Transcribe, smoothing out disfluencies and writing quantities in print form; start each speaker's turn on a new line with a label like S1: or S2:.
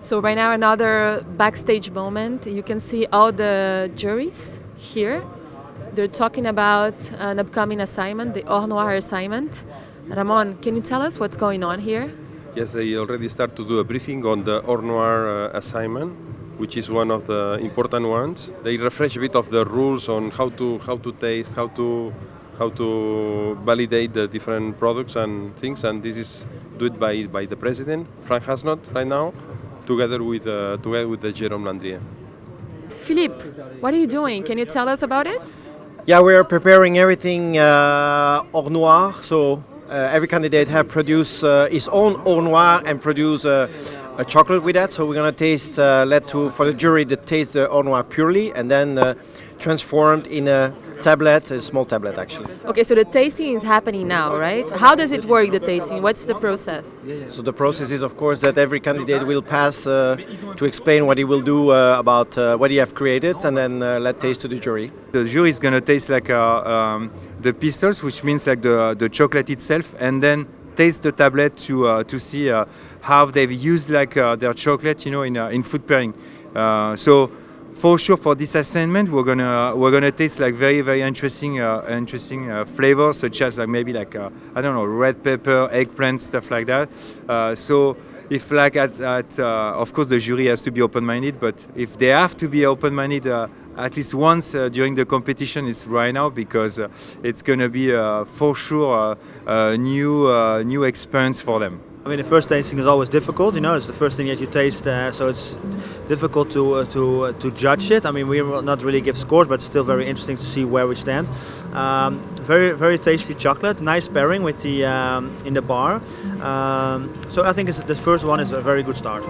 S1: So right now another backstage moment. You can see all the juries here. They're talking about an upcoming assignment, the Or Noir assignment. Ramon, can you tell us what's going on here?
S2: Yes, they already start to do a briefing on the Or Noir assignment, which is one of the important ones. They refresh a bit of the rules on how to taste, how to validate the different products and things, and this is done by the president, Frank Hasnot, right now, together with the Jérôme Landrier.
S1: Philippe, what are you doing? Can you tell us about it?
S3: Yeah, we are preparing everything Or Noir. So every candidate have produced his own Or Noir and produce a chocolate with that. So we're gonna taste, for the jury to taste the Or Noir purely, and then transformed in a tablet, a small tablet actually.
S1: Okay, so the tasting is happening now, right? How does it work, the tasting? What's the process?
S3: So the process is, of course, that every candidate will pass to explain what he will do about what he have created, and then let taste to the jury.
S4: The jury is gonna taste like the pistols, which means like the chocolate itself, and then taste the tablet to see how they've used like their chocolate, in food pairing. So for sure, for this assignment, we're gonna taste like very interesting flavors, such as like maybe like I don't know, red pepper, eggplant, stuff like that. So if like of course the jury has to be open-minded, but if they have to be open-minded at least once during the competition, it's right now, because it's gonna be for sure a new experience for them.
S5: I mean, the first tasting is always difficult. It's the first thing that you taste, so it's difficult to judge it. I mean, we will not really give scores, but still very interesting to see where we stand. Very tasty chocolate, nice pairing with the in the bar. So I think this first one is a very good start.